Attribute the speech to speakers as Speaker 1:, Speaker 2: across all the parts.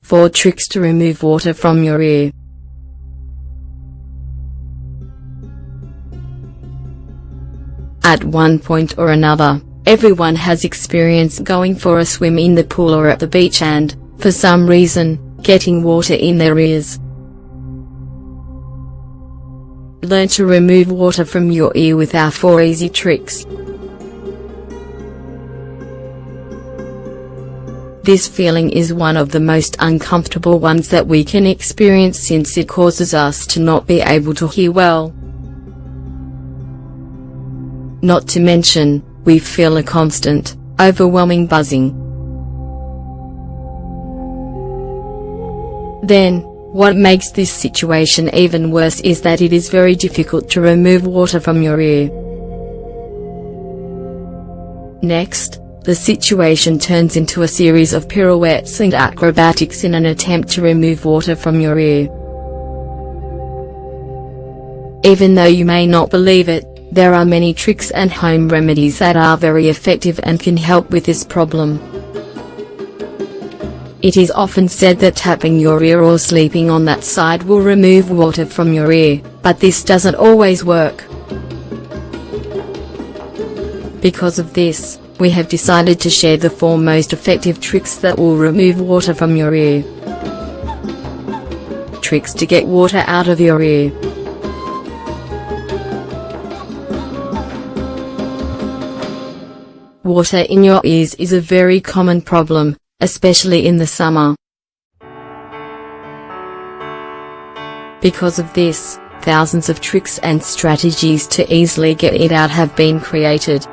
Speaker 1: 4 tricks to remove water from your ear. At one point or another, everyone has experienced going for a swim in the pool or at the beach and, for some reason, getting water in their ears. Learn to remove water from your ear with our 4 easy tricks. This feeling is one of the most uncomfortable ones that we can experience since it causes us to not be able to hear well. Not to mention, we feel a constant, overwhelming buzzing. Then, what makes this situation even worse is that it is very difficult to remove water from your ear. Next, the situation turns into a series of pirouettes and acrobatics in an attempt to remove water from your ear. Even though you may not believe it, there are many tricks and home remedies that are very effective and can help with this problem. It is often said that tapping your ear or sleeping on that side will remove water from your ear, but this doesn't always work. Because of this, we have decided to share the 4 most effective tricks that will remove water from your ear. Tricks to get water out of your ear. Water in your ears is a very common problem, especially in the summer. Because of this, thousands of tricks and strategies to easily get it out have been created.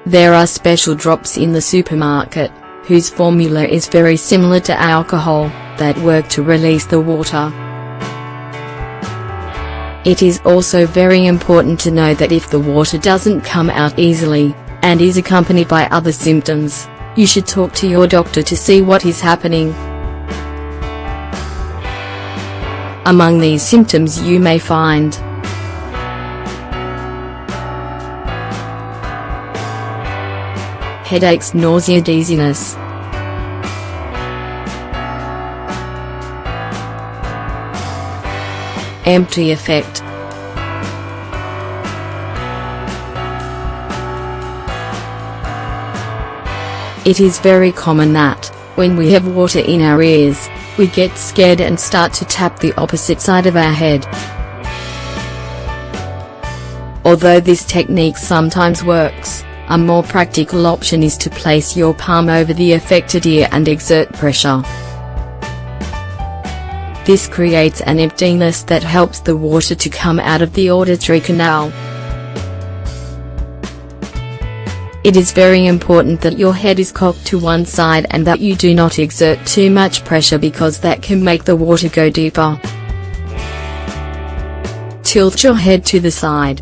Speaker 1: There are special drops in the supermarket, whose formula is very similar to alcohol, that work to release the water. It is also very important to know that if the water doesn't come out easily, and is accompanied by other symptoms, you should talk to your doctor to see what is happening. Among these symptoms you may find headaches, nausea, dizziness, empty effect, it is very common that, when we have water in our ears, we get scared and start to tap the opposite side of our head. Although this technique sometimes works, a more practical option is to place your palm over the affected ear and exert pressure. This creates an emptiness that helps the water to come out of the auditory canal. It is very important that your head is cocked to one side and that you do not exert too much pressure because that can make the water go deeper. Tilt your head to the side.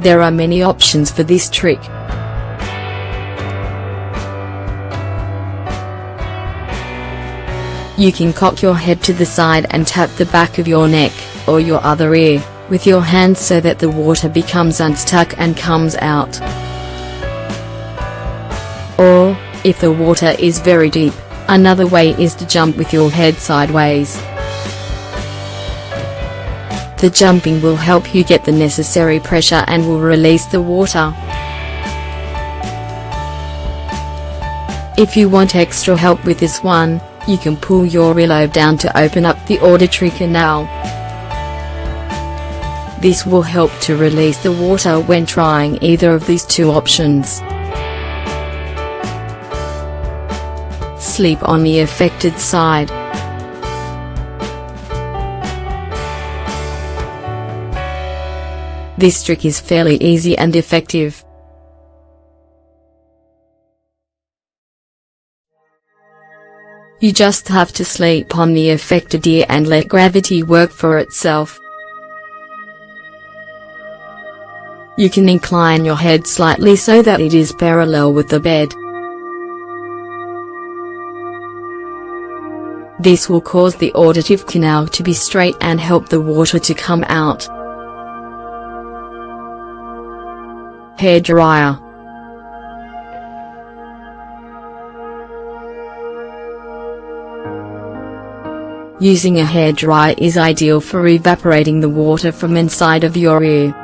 Speaker 1: There are many options for this trick. You can cock your head to the side and tap the back of your neck, or your other ear, with your hands so that the water becomes unstuck and comes out. Or, if the water is very deep, another way is to jump with your head sideways. The jumping will help you get the necessary pressure and will release the water. If you want extra help with this one, you can pull your earlobe down to open up the auditory canal. This will help to release the water when trying either of these 2 options. Sleep on the affected side. This trick is fairly easy and effective. You just have to sleep on the affected ear and let gravity work for itself. You can incline your head slightly so that it is parallel with the bed. This will cause the auditive canal to be straight and help the water to come out. hairdryer. Using a hairdryer is ideal for evaporating the water from inside of your ear.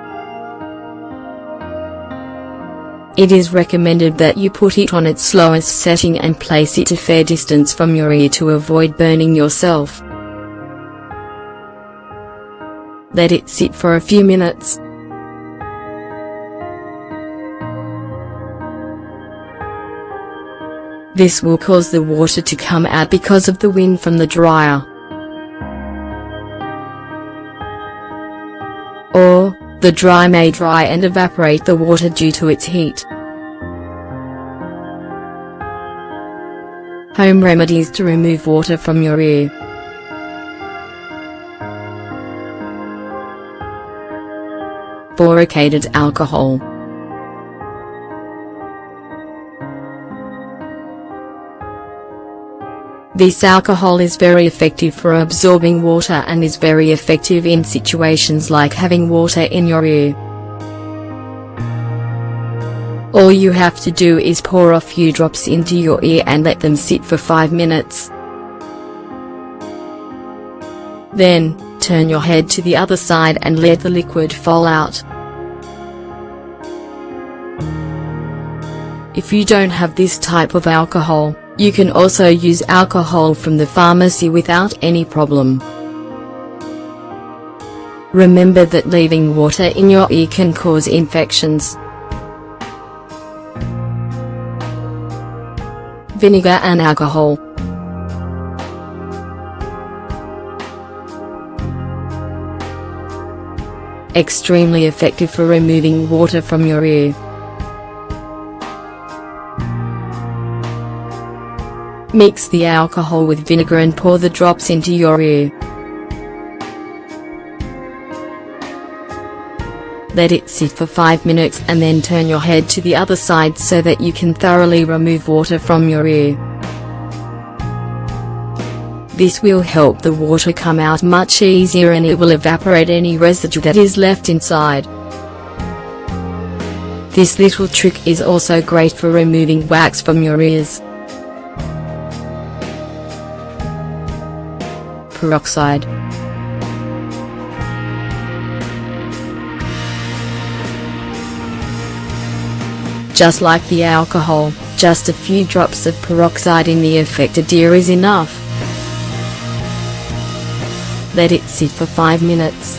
Speaker 1: It is recommended that you put it on its slowest setting and place it a fair distance from your ear to avoid burning yourself. Let it sit for a few minutes. This will cause the water to come out because of the wind from the dryer. Or, the dryer may dry and evaporate the water due to its heat. Home remedies to remove water from your ear. Boricated alcohol. This alcohol is very effective for absorbing water and is very effective in situations like having water in your ear. All you have to do is pour a few drops into your ear and let them sit for 5 minutes. Then, turn your head to the other side and let the liquid fall out. If you don't have this type of alcohol, you can also use alcohol from the pharmacy without any problem. Remember that leaving water in your ear can cause infections. Vinegar and alcohol. Extremely effective for removing water from your ear. Mix the alcohol with vinegar and pour the drops into your ear. Let it sit for 5 minutes and then turn your head to the other side so that you can thoroughly remove water from your ear. This will help the water come out much easier and it will evaporate any residue that is left inside. This little trick is also great for removing wax from your ears. Peroxide. Just like the alcohol, just a few drops of peroxide in the affected ear is enough. Let it sit for 5 minutes.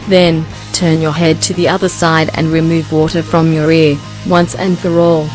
Speaker 1: Then, turn your head to the other side and remove water from your ear, once and for all.